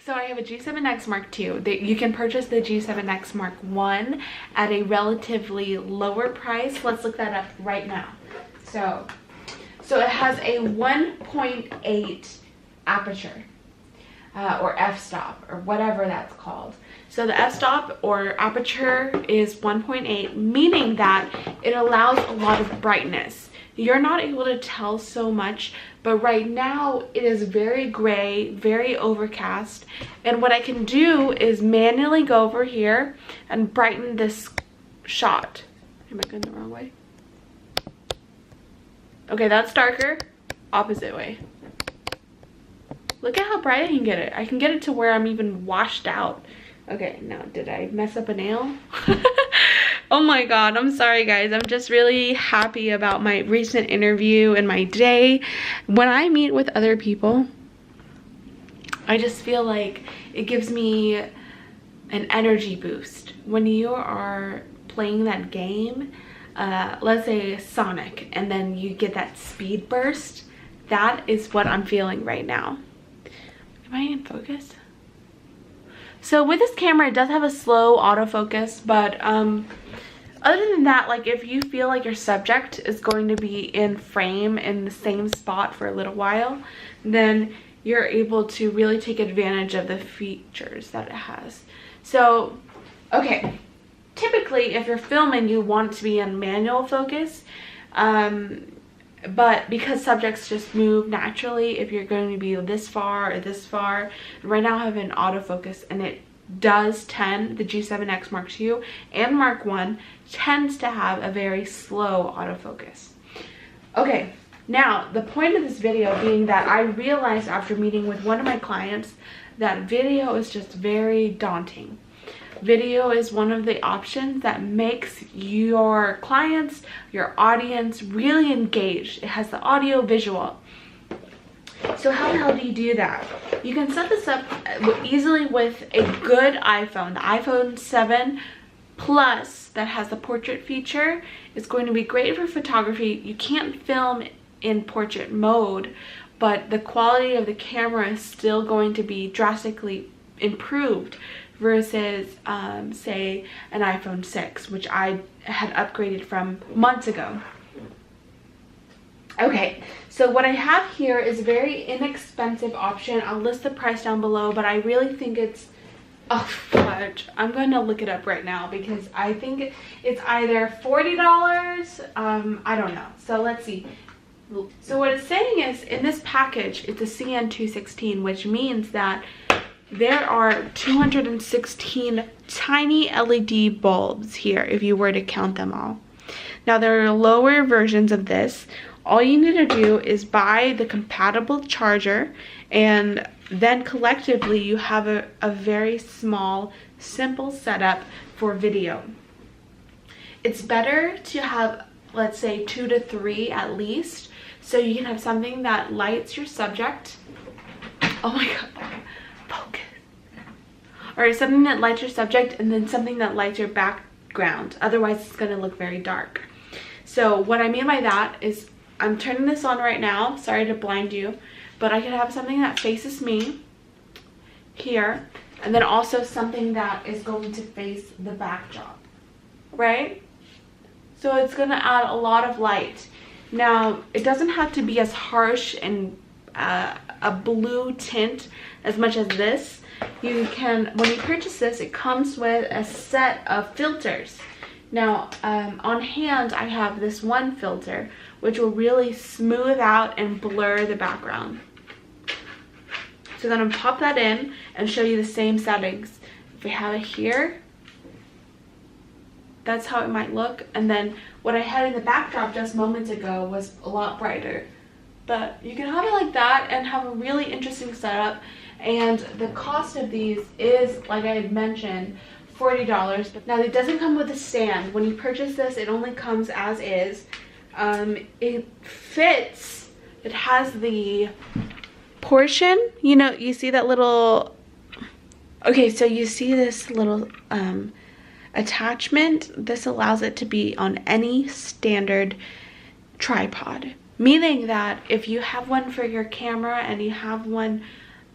So I have a G7x Mark II. You can purchase the G7x Mark I at a relatively lower price. Let's look that up right now. So it has a 1.8 aperture, or f-stop, or whatever that's called. So the f-stop or aperture is 1.8, meaning that it allows a lot of brightness. You're not able to tell so much, but right now it is very gray, very overcast. And what I can do is manually go over here and brighten this shot. Am I going the wrong way? Okay, that's darker. Opposite way. Look at how bright I can get it. I can get it to where I'm even washed out. Okay, now did I mess up a nail? Oh my god, I'm sorry guys. I'm just really happy about my recent interview and my day. When I meet with other people, I just feel like it gives me an energy boost. When you are playing that game, let's say Sonic, and then you get that speed burst, that is what I'm feeling right now. Am I in focus? So with this camera, it does have a slow autofocus, but other than that, like if you feel like your subject is going to be in frame in the same spot for a little while, then you're able to really take advantage of the features that it has. So, okay, typically if you're filming, you want it to be in manual focus, but because subjects just move naturally, if you're going to be this far or this far, right now I have an autofocus, and it does tend, the G7x Mark II and Mark I tends to have a very slow autofocus. Okay, now the point of this video being that I realized after meeting with one of my clients that video is just very daunting. Video is one of the options that makes your clients, your audience really engaged. It has the audio visual. So how the hell do you do that? You can set this up easily with a good iPhone. The iPhone 7 Plus that has the portrait feature is going to be great for photography. You can't film in portrait mode, but the quality of the camera is still going to be drastically improved versus say an iPhone 6, which I had upgraded from months ago. Okay, so what I have here is a very inexpensive option. I'll list the price down below, but I really think it's, oh fudge, I'm going to look it up right now because I think it's either $40, I don't know. So let's see. So what it's saying is in this package, it's a CN216, which means that there are 216 tiny LED bulbs here if you were to count them all. Now there are lower versions of this. All you need to do is buy the compatible charger, and then collectively you have a very small, simple setup for video. It's better to have, let's say, 2 to 3 at least, so you can have something that lights your subject. Oh my god, focus. Or something that lights your subject, and then something that lights your background. Otherwise it's going to look very dark. So what I mean by that is, I'm turning this on right now, sorry to blind you, but I could have something that faces me here, and then also something that is going to face the backdrop, right? So it's going to add a lot of light. Now, it doesn't have to be as harsh and a blue tint as much as this. You can, when you purchase this, it comes with a set of filters. Now, on hand, I have this one filter, which will really smooth out and blur the background. So then I'm gonna pop that in and show you the same settings. If we have it here, that's how it might look. And then what I had in the backdrop just moments ago was a lot brighter. But you can have it like that and have a really interesting setup. And the cost of these is, like I had mentioned, $40. But now it doesn't come with a stand. When you purchase this, it only comes as is. It fits. It has the portion, you know, you see that little, okay, so you see this little attachment. This allows it to be on any standard tripod, meaning that if you have one for your camera and you have one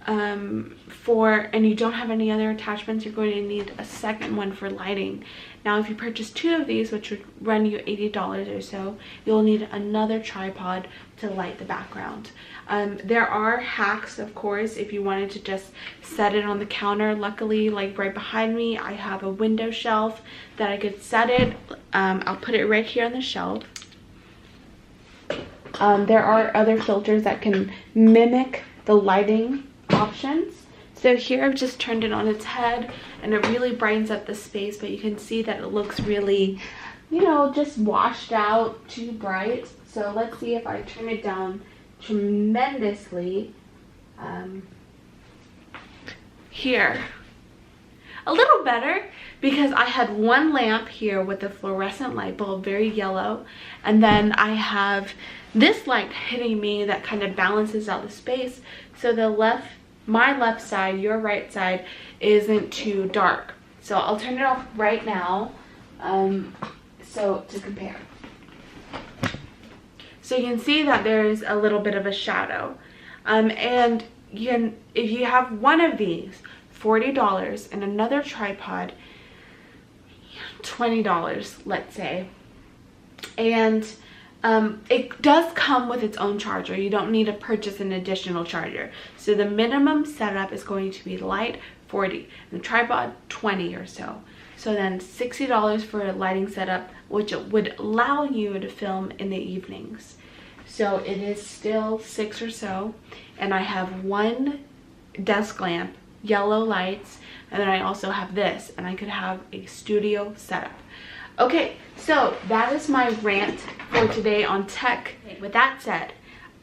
and you don't have any other attachments, you're going to need a second one for lighting. Now if you purchase 2 of these, which would run you $80 or so, you'll need another tripod to light the background. There are hacks, of course, if you wanted to just set it on the counter. Luckily, like right behind me, I have a window shelf that I could set it. I'll put it right here on the shelf. There are other filters that can mimic the lighting options. So here I've just turned it on its head and it really brightens up the space, but you can see that it looks really, you know, just washed out, too bright. So let's see if I turn it down tremendously. Here. A little better, because I had one lamp here with a fluorescent light bulb, very yellow, and then I have this light hitting me that kind of balances out the space, so my left side, your right side, isn't too dark. So I'll turn it off right now, so to compare. So you can see that there's a little bit of a shadow, and if you have one of these, $40, and another tripod, $20, let's say. And it does come with its own charger. You don't need to purchase an additional charger. So the minimum setup is going to be light, $40, and the tripod, $20 or so. So then $60 for a lighting setup, which would allow you to film in the evenings. So it is still $6 or so, and I have one desk lamp, yellow lights, and then I also have this, and I could have a studio setup. Okay, so that is my rant for today on tech. With that said,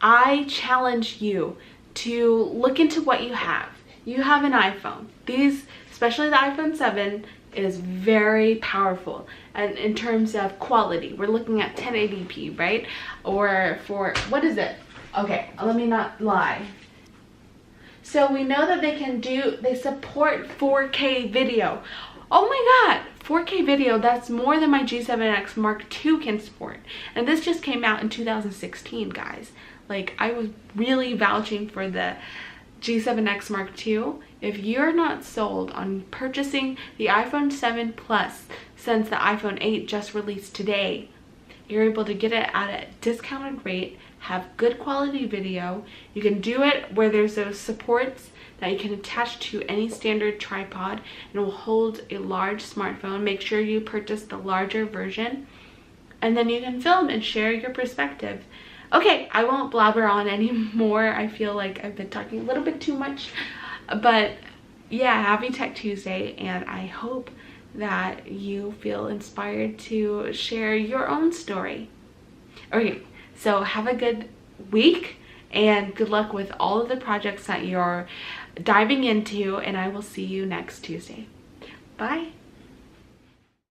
I challenge you to look into what you have. You have an iPhone. These, especially the iPhone 7, is very powerful, and in terms of quality, we're looking at 1080p, right? Or for, what is it? Okay, let me not lie. So we know that they support 4K video. Oh my god, 4K video, that's more than my G7x Mark II can support. And this just came out in 2016, guys. Like, I was really vouching for the G7x Mark II. If you're not sold on purchasing the iPhone 7 Plus since the iPhone 8 just released today, you're able to get it at a discounted rate, have good quality video. You can do it where there's those supports that you can attach to any standard tripod, and it will hold a large smartphone. Make sure you purchase the larger version, and then you can film and share your perspective. Okay, I won't blabber on anymore. I feel like I've been talking a little bit too much, but yeah, happy Tech Tuesday, and I hope that you feel inspired to share your own story. Okay, so have a good week and good luck with all of the projects that you're diving into, and I will see you next Tuesday. Bye.